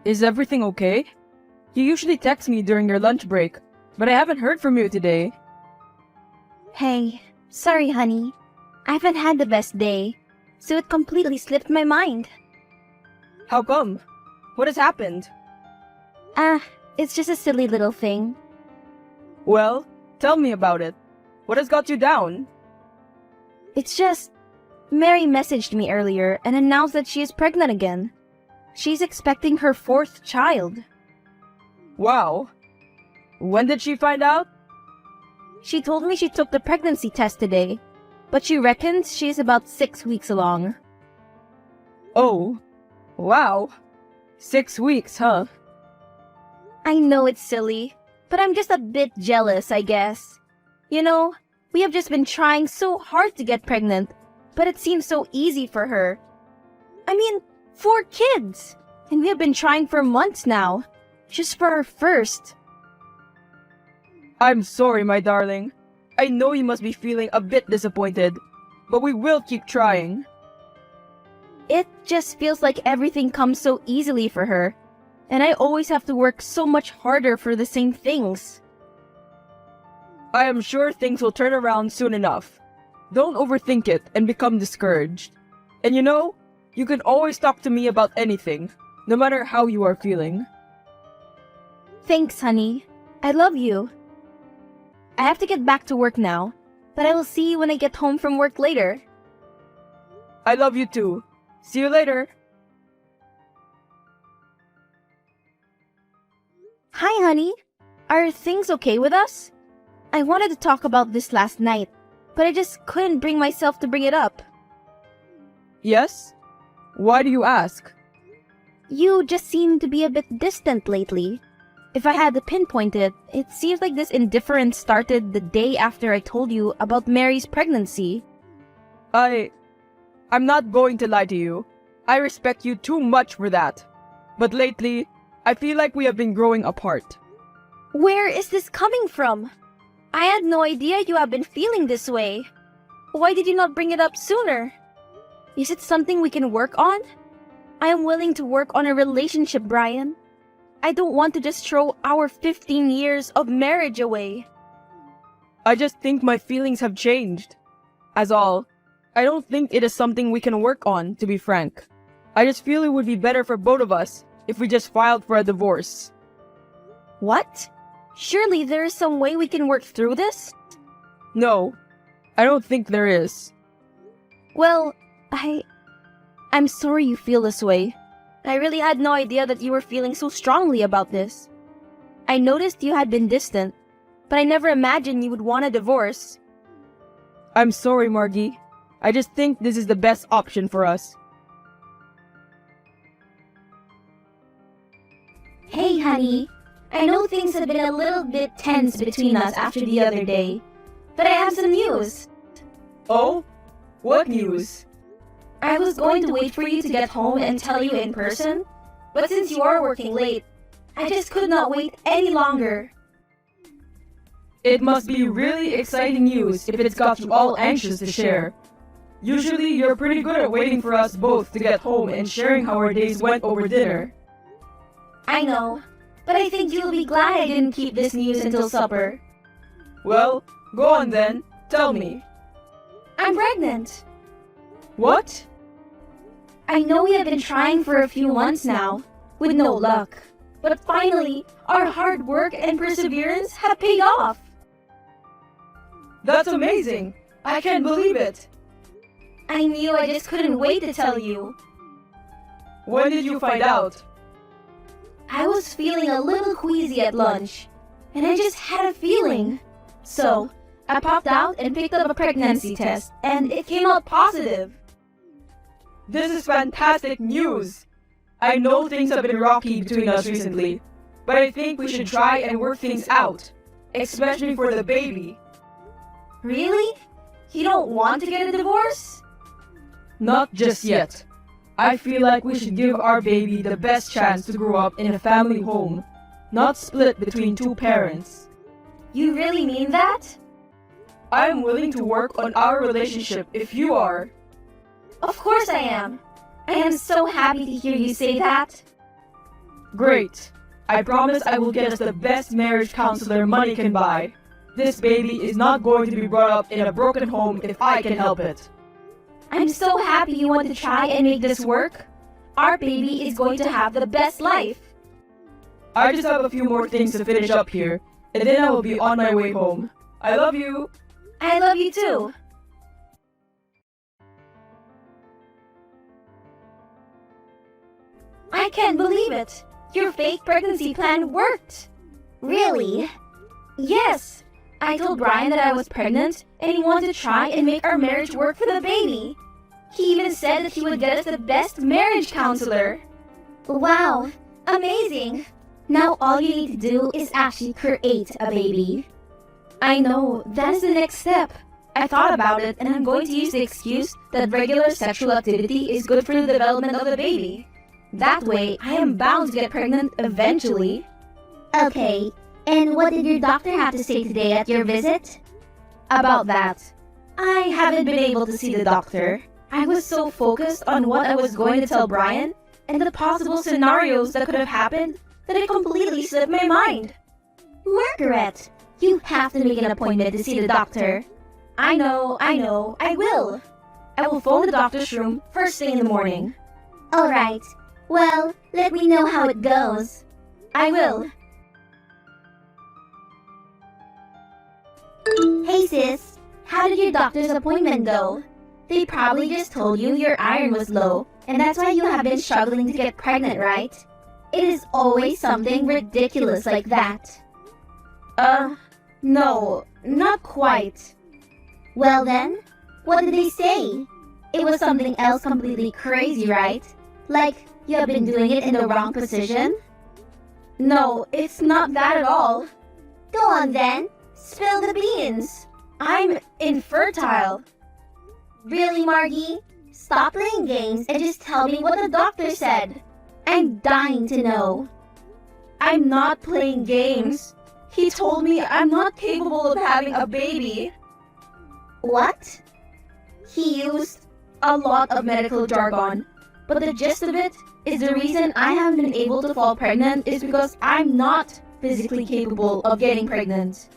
Is everything okay? You usually text me during your lunch break, but I haven't heard from you today. Hey, sorry honey. I haven't had the best day, so it completely slipped my mind. How come? What has happened? It's just a silly little thing. Well, tell me about it. What has got you down? It's just, Mary messaged me earlier and announced that she is pregnant again. She's expecting her fourth child. Wow. When did she find out? She told me she took the pregnancy test today, but she reckons she's about 6 weeks along. Oh, wow. 6 weeks, huh? I know it's silly, but I'm just a bit jealous, I guess. You know, we have just been trying so hard to get pregnant, but it seems so easy for her. I mean, 4 kids! And we have been trying for months now, just for our first. I'm sorry, my darling. I know you must be feeling a bit disappointed, but we will keep trying. It just feels like everything comes so easily for her, and I always have to work so much harder for the same things. I am sure things will turn around soon enough. Don't overthink it and become discouraged. And you know, you can always talk to me about anything, no matter how you are feeling. Thanks, honey. I love you. I have to get back to work now, but I will see you when I get home from work later. I love you too. See you later. Hi, honey. Are things okay with us? I wanted to talk about this last night, but I just couldn't bring myself to bring it up. Yes? Why do you ask? You just seem to be a bit distant lately. If I had to pinpoint it, it seems like this indifference started the day after I told you about Mary's pregnancy. I'm not going to lie to you. I respect you too much for that. But lately, I feel like we have been growing apart. Where is this coming from? I had no idea you have been feeling this way. Why did you not bring it up sooner? Is it something we can work on? I am willing to work on a relationship, Brian. I don't want to just throw our 15 years of marriage away. I just think my feelings have changed. As all, I don't think it is something we can work on, to be frank. I just feel it would be better for both of us if we just filed for a divorce. What? Surely there is some way we can work through this? No, I don't think there is. Well, I'm sorry you feel this way. I really had no idea that you were feeling so strongly about this. I noticed you had been distant, but I never imagined you would want a divorce. I'm sorry, Margie. I just think this is the best option for us. Hey, honey. I know things have been a little bit tense between us after the other day, but I have some news. Oh? What news? I was going to wait for you to get home and tell you in person, but since you are working late, I just could not wait any longer. It must be really exciting news if it's got you all anxious to share. Usually, you're pretty good at waiting for us both to get home and sharing how our days went over dinner. I know, but I think you'll be glad I didn't keep this news until supper. Well, go on then. Tell me. I'm pregnant. What? I know we have been trying for a few months now, with no luck. But finally, our hard work and perseverance have paid off. That's amazing! I can't believe it! I knew I just couldn't wait to tell you. When did you find out? I was feeling a little queasy at lunch, and I just had a feeling. So, I popped out and picked up a pregnancy test, and it came out positive. This is fantastic news! I know things have been rocky between us recently, but I think we should try and work things out, especially for the baby. Really? You don't want to get a divorce? Not just yet. I feel like we should give our baby the best chance to grow up in a family home, not split between two parents. You really mean that? I am willing to work on our relationship if you are. Of course I am. I am so happy to hear you say that. Great. I promise I will get us the best marriage counselor money can buy. This baby is not going to be brought up in a broken home if I can help it. I'm so happy you want to try and make this work. Our baby is going to have the best life. I just have a few more things to finish up here, and then I will be on my way home. I love you. I love you too. I can't believe it. Your fake pregnancy plan worked. Really? Yes. I told Brian that I was pregnant and he wanted to try and make our marriage work for the baby. He even said that he would get us the best marriage counselor. Wow, amazing. Now all you need to do is actually create a baby. I know, that is the next step. I thought about it and I'm going to use the excuse that regular sexual activity is good for the development of the baby. That way, I am bound to get pregnant eventually. Okay, and what did your doctor have to say today at your visit? About that, I haven't been able to see the doctor. I was so focused on what I was going to tell Brian and the possible scenarios that could have happened that it completely slipped my mind. Margaret, you have to make an appointment to see the doctor. I know, I will. I will phone the doctor's room first thing in the morning. Alright, well, let me know how it goes. I will. Hey sis, how did your doctor's appointment go? They probably just told you your iron was low, and that's why you have been struggling to get pregnant, right? It is always something ridiculous like that. No, not quite. Well then, what did they say? It was something else completely crazy, right? Like, you have been doing it in the wrong position? No, it's not that at all. Go on then, spill the beans. I'm infertile. Really, Margie? Stop playing games and just tell me what the doctor said. I'm dying to know. I'm not playing games. He told me I'm not capable of having a baby. What? He used a lot of medical jargon, but the gist of it is the reason I haven't been able to fall pregnant is because I'm not physically capable of getting pregnant.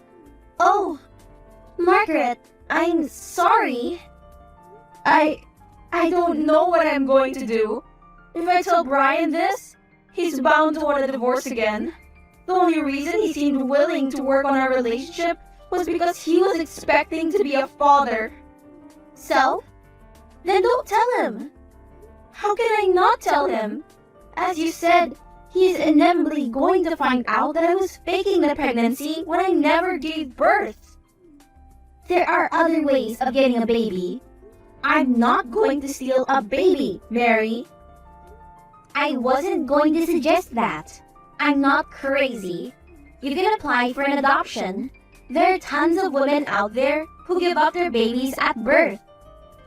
Oh, Margaret, I'm sorry. I don't know what I'm going to do. If I tell Brian this, he's bound to want a divorce again. The only reason he seemed willing to work on our relationship was because he was expecting to be a father. So? Then don't tell him. How can I not tell him? As you said, he is inevitably going to find out that I was faking the pregnancy when I never gave birth. There are other ways of getting a baby. I'm not going to steal a baby, Mary. I wasn't going to suggest that. I'm not crazy. You can apply for an adoption. There are tons of women out there who give up their babies at birth.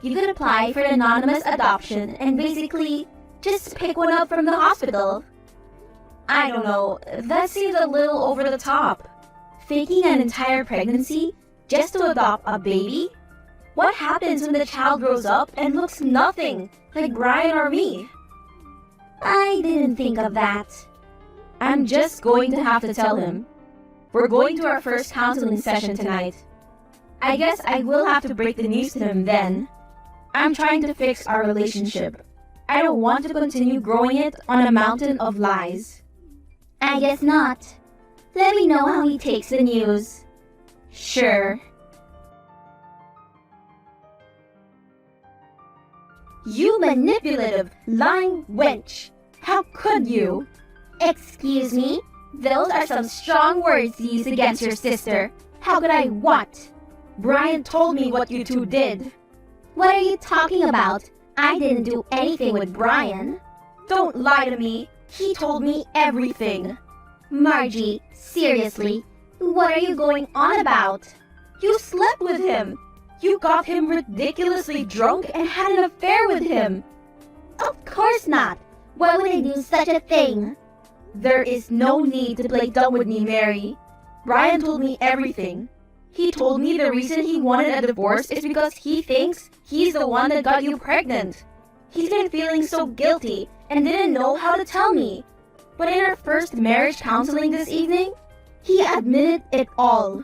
You could apply for an anonymous adoption and basically just pick one up from the hospital. I don't know, that seems a little over the top. Faking an entire pregnancy just to adopt a baby? What happens when the child grows up and looks nothing like Brian or me? I didn't think of that. I'm just going to have to tell him. We're going to our first counseling session tonight. I guess I will have to break the news to him then. I'm trying to fix our relationship. I don't want to continue growing it on a mountain of lies. I guess not. Let me know how he takes the news. Sure. You manipulative, lying wench! How could you? Excuse me? Those are some strong words to use against your sister. How could I what? Brian told me what you two did. What are you talking about? I didn't do anything with Brian. Don't lie to me. He told me everything. Margie, seriously, what are you going on about? You slept with him. You got him ridiculously drunk and had an affair with him. Of course not. Why would I do such a thing? There is no need to play dumb with me, Mary. Brian told me everything. He told me the reason he wanted a divorce is because he thinks he's the one that got you pregnant. He's been feeling so guilty and didn't know how to tell me. But in our first marriage counseling this evening, he admitted it all.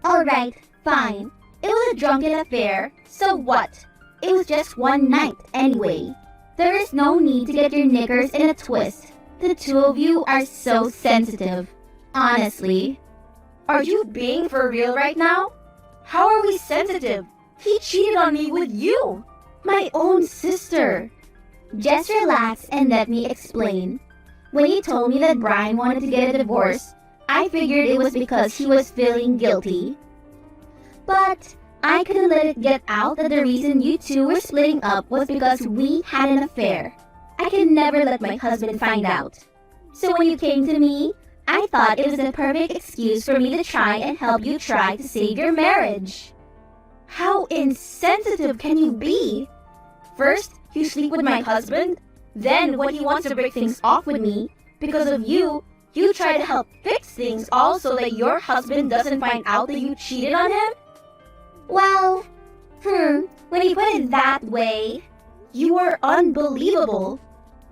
Alright, fine. It was a drunken affair, so what? It was just one night, anyway. There is no need to get your knickers in a twist. The two of you are so sensitive. Honestly. Are you being for real right now? How are we sensitive? He cheated on me with you, my own sister. Just relax and let me explain. When you told me that Brian wanted to get a divorce, I figured it was because he was feeling guilty. But I couldn't let it get out that the reason you two were splitting up was because we had an affair. I could never let my husband find out. So when you came to me, I thought it was a perfect excuse for me to try and help you try to save your marriage. How insensitive can you be? First, you sleep with my husband, then when he wants to break things off with me, because of you, you try to help fix things all so that your husband doesn't find out that you cheated on him? Well, when you put it that way, you are unbelievable.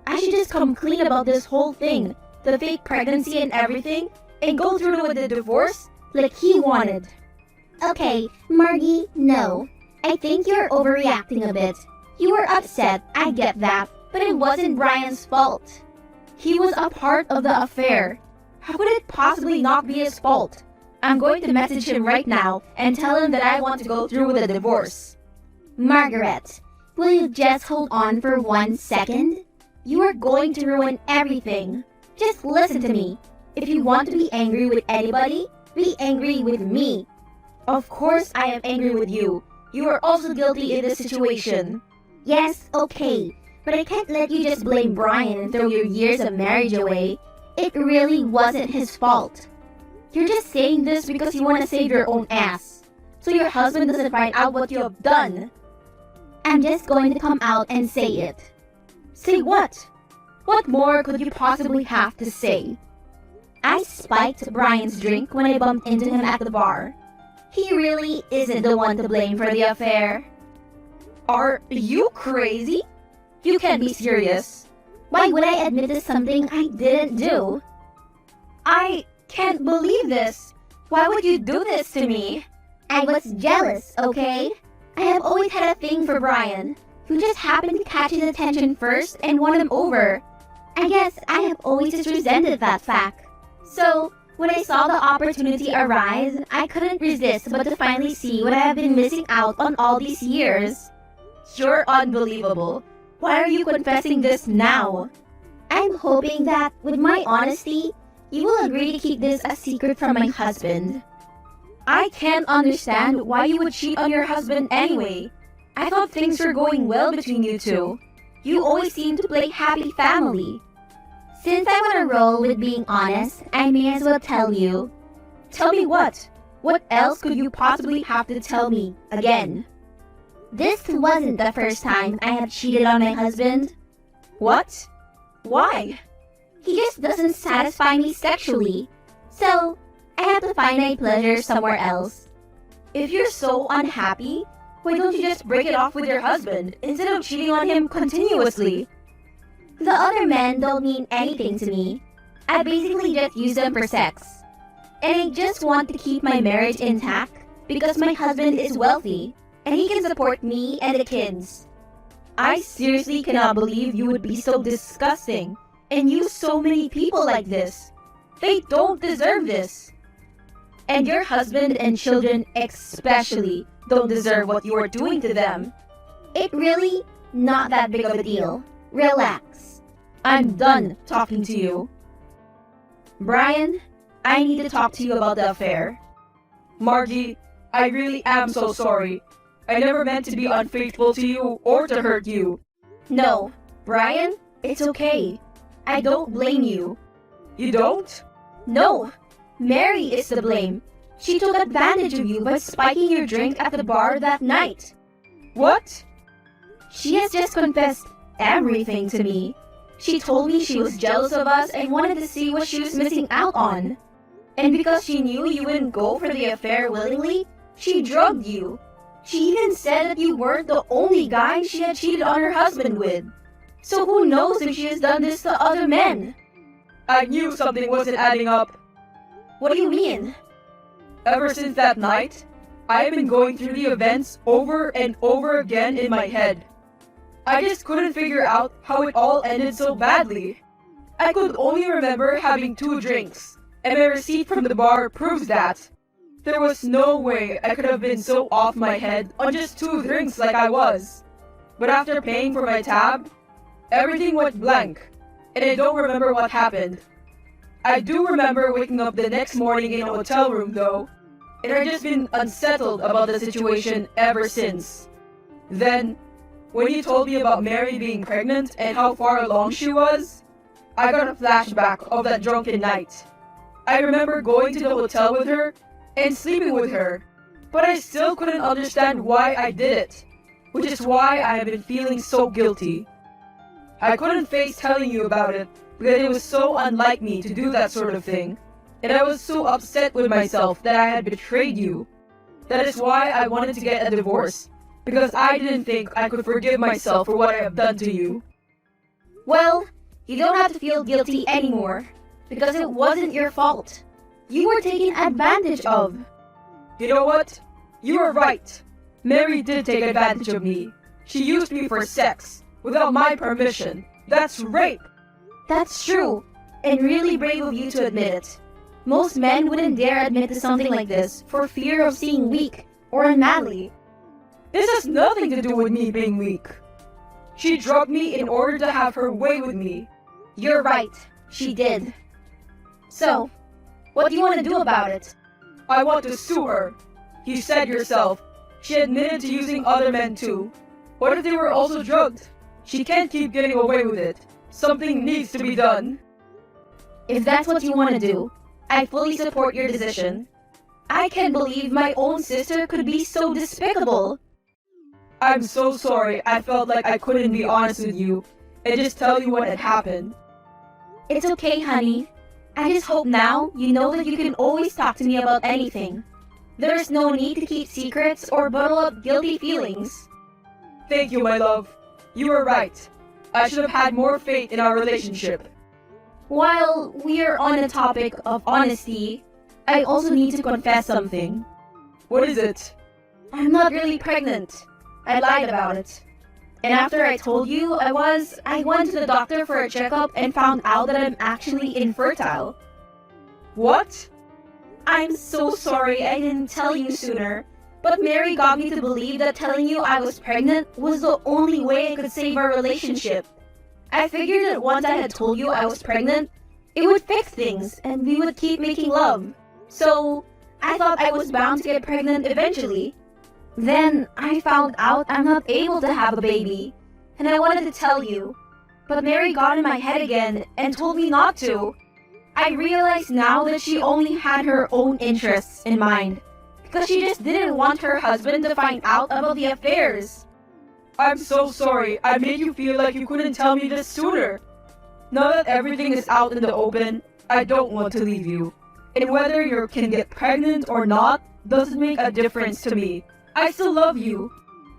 I should just come clean about this whole thing, the fake pregnancy and everything, and go through with the divorce like he wanted. Okay, Margie, no. I think you're overreacting a bit. You were upset, I get that, but it wasn't Brian's fault. He was a part of the affair. How could it possibly not be his fault? I'm going to message him right now and tell him that I want to go through with the divorce. Margaret, will you just hold on for 1 second? You are going to ruin everything. Just listen to me. If you want to be angry with anybody, be angry with me. Of course I am angry with you. You are also guilty in this situation. Yes, okay, but I can't let you just blame Brian and throw your years of marriage away. It really wasn't his fault. You're just saying this because you want to save your own ass, so your husband doesn't find out what you have done. I'm just going to come out and say it. Say what? What more could you possibly have to say? I spiked Brian's drink when I bumped into him at the bar. He really isn't the one to blame for the affair. Are you crazy? You can't be serious. Why would I admit to something I didn't do? I can't believe this. Why would you do this to me? I was jealous, okay? I have always had a thing for Brian. You just happened to catch his attention first and won him over. I guess I have always just resented that fact. So, when I saw the opportunity arise, I couldn't resist but to finally see what I have been missing out on all these years. You're unbelievable. Why are you confessing this now? I'm hoping that, with my honesty, you will agree to keep this a secret from my husband. I can't understand why you would cheat on your husband anyway. I thought things were going well between you two. You always seem to play happy family. Since I'm on a roll with being honest, I may as well tell you. Tell me what? What else could you possibly have to tell me again? This wasn't the first time I have cheated on my husband. What? Why? He just doesn't satisfy me sexually. So, I have to find my pleasure somewhere else. If you're so unhappy, why don't you just break it off with your husband instead of cheating on him continuously? The other men don't mean anything to me. I basically just use them for sex. And I just want to keep my marriage intact because my husband is wealthy and he can support me and the kids. I seriously cannot believe you would be so disgusting and use so many people like this. They don't deserve this. And your husband and children especially don't deserve what you are doing to them. It really not that big of a deal. Relax. I'm done talking to you. Brian, I need to talk to you about the affair. Margie, I really am so sorry. I never meant to be unfaithful to you or to hurt you. No, Brian, it's okay. I don't blame you. You don't? No, Mary is to blame. She took advantage of you by spiking your drink at the bar that night. What? She has just confessed everything to me. She told me she was jealous of us and wanted to see what she was missing out on. And because she knew you wouldn't go for the affair willingly, she drugged you. She even said that you weren't the only guy she had cheated on her husband with. So who knows if she has done this to other men? I knew something wasn't adding up. What do you mean? Ever since that night, I have been going through the events over and over again in my head. I just couldn't figure out how it all ended so badly. I could only remember having 2 drinks, and my receipt from the bar proves that. There was no way I could have been so off my head on just 2 drinks like I was. But after paying for my tab, everything went blank, and I don't remember what happened. I do remember waking up the next morning in a hotel room though, and I've just been unsettled about the situation ever since. Then, when you told me about Mary being pregnant and how far along she was, I got a flashback of that drunken night. I remember going to the hotel with her and sleeping with her, but I still couldn't understand why I did it, which is why I have been feeling so guilty. I couldn't face telling you about it because it was so unlike me to do that sort of thing, and I was so upset with myself that I had betrayed you. That is why I wanted to get a divorce, because I didn't think I could forgive myself for what I have done to you. Well, you don't have to feel guilty anymore, because it wasn't your fault. You were taken advantage of. You know what? You were right. Mary did take advantage of me. She used me for sex, without my permission. That's rape! That's true, and really brave of you to admit it. Most men wouldn't dare admit to something like this for fear of seeming weak or unmanly. This has nothing to do with me being weak. She drugged me in order to have her way with me. You're right, she did. So, what do you want to do about it? I want to sue her. You said yourself, she admitted to using other men too. What if they were also drugged? She can't keep getting away with it. Something needs to be done. If that's what you want to do, I fully support your decision. I can't believe my own sister could be so despicable. I'm so sorry I felt like I couldn't be honest with you and just tell you what had happened. It's okay, honey. I just hope now you know that you can always talk to me about anything. There's no need to keep secrets or bottle up guilty feelings. Thank you, my love. You were right. I should have had more faith in our relationship. While we're on the topic of honesty, I also need to confess something. What is it? I'm not really pregnant. I lied about it. And after I told you I went to the doctor for a checkup and found out that I'm actually infertile. What? I'm so sorry I didn't tell you sooner, but Mary got me to believe that telling you I was pregnant was the only way I could save our relationship. I figured that once I had told you I was pregnant, it would fix things and we would keep making love. So, I thought I was bound to get pregnant eventually. Then, I found out I'm not able to have a baby, and I wanted to tell you. But Mary got in my head again and told me not to. I realize now that she only had her own interests in mind, because she just didn't want her husband to find out about the affairs. I'm so sorry I made you feel like you couldn't tell me this sooner. Now that everything is out in the open, I don't want to leave you. And whether you can get pregnant or not doesn't make a difference to me. I still love you.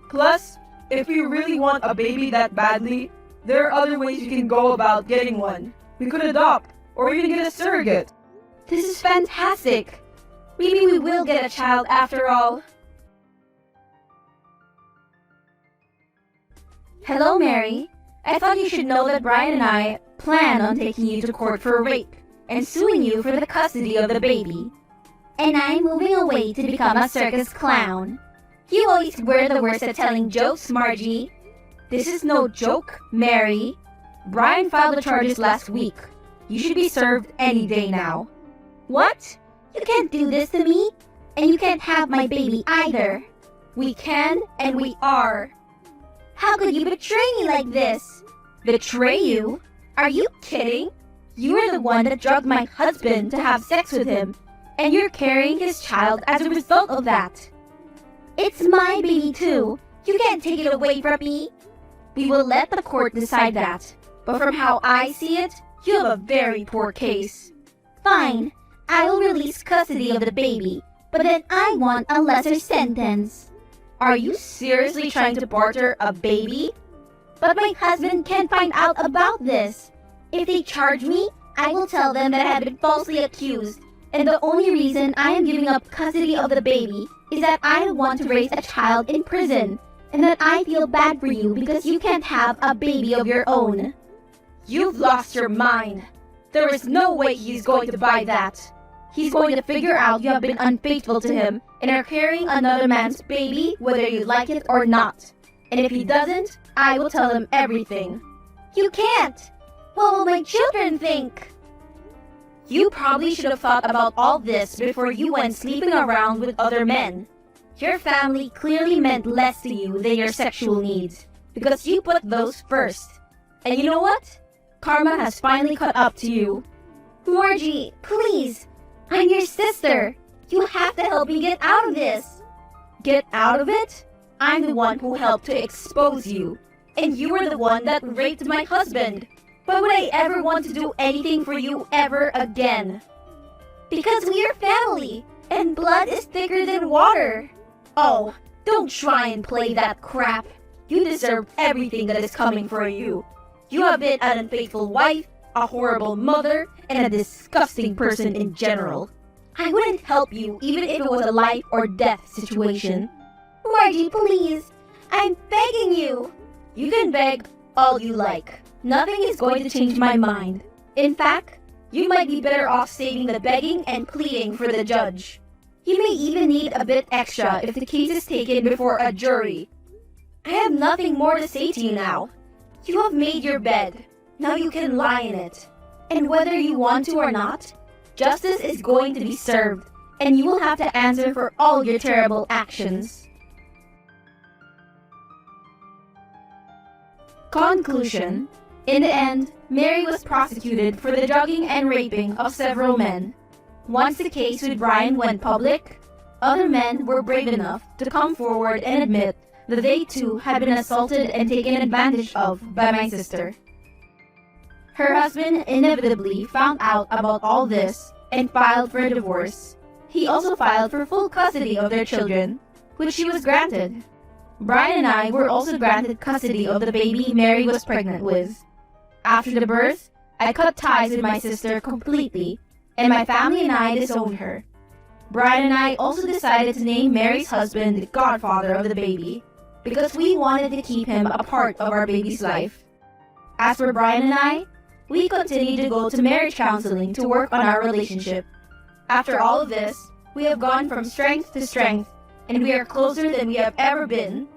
Plus, if you really want a baby that badly, there are other ways you can go about getting one. We could adopt, or even get a surrogate. This is fantastic. Maybe we will get a child after all. Hello, Mary. I thought you should know that Brian and I plan on taking you to court for rape and suing you for the custody of the baby. And I'm moving away to become a circus clown. You always were the worst at telling jokes, Margie. This is no joke, Mary. Brian filed the charges last week. You should be served any day now. What? You can't do this to me, and you can't have my baby either. We can, and we are. How could you betray me like this? Betray you? Are you kidding? You are the one that drugged my husband to have sex with him, and you're carrying his child as a result of that. It's my baby too. You can't take it away from me. We will let the court decide that, but from how I see it, you have a very poor case. Fine, I will release custody of the baby, but then I want a lesser sentence. Are you seriously trying to barter a baby? But my husband can't find out about this. If they charge me, I will tell them that I have been falsely accused, and the only reason I am giving up custody of the baby is that I don't want to raise a child in prison, and that I feel bad for you because you can't have a baby of your own. You've lost your mind. There is no way he's going to buy that. He's going to figure out you have been unfaithful to him and are carrying another man's baby whether you like it or not. And if he doesn't, I will tell him everything. You can't! What will my children think? You probably should have thought about all this before you went sleeping around with other men. Your family clearly meant less to you than your sexual needs, because you put those first. And you know what? Karma has finally caught up to you. Margie, please! I'm your sister! You have to help me get out of this! Get out of it? I'm the one who helped to expose you. And you were the one that raped my husband. Why would I ever want to do anything for you ever again? Because we are family, and blood is thicker than water. Oh, don't try and play that crap. You deserve everything that is coming for you. You have been an unfaithful wife, a horrible mother, and a disgusting person in general. I wouldn't help you even if it was a life or death situation. Margie, please! I'm begging you! You can beg all you like. Nothing is going to change my mind. In fact, you might be better off saving the begging and pleading for the judge. You may even need a bit extra if the case is taken before a jury. I have nothing more to say to you now. You have made your bed. Now you can lie in it. And whether you want to or not, justice is going to be served, and you will have to answer for all your terrible actions. Conclusion. In the end, Mary was prosecuted for the drugging and raping of several men. Once the case with Brian went public, other men were brave enough to come forward and admit that they too had been assaulted and taken advantage of by my sister. Her husband inevitably found out about all this and filed for a divorce. He also filed for full custody of their children, which she was granted. Brian and I were also granted custody of the baby Mary was pregnant with. After the birth, I cut ties with my sister completely, and my family and I disowned her. Brian and I also decided to name Mary's husband the godfather of the baby, because we wanted to keep him a part of our baby's life. As for Brian and I, we continued to go to marriage counseling to work on our relationship. After all of this, we have gone from strength to strength, and we are closer than we have ever been.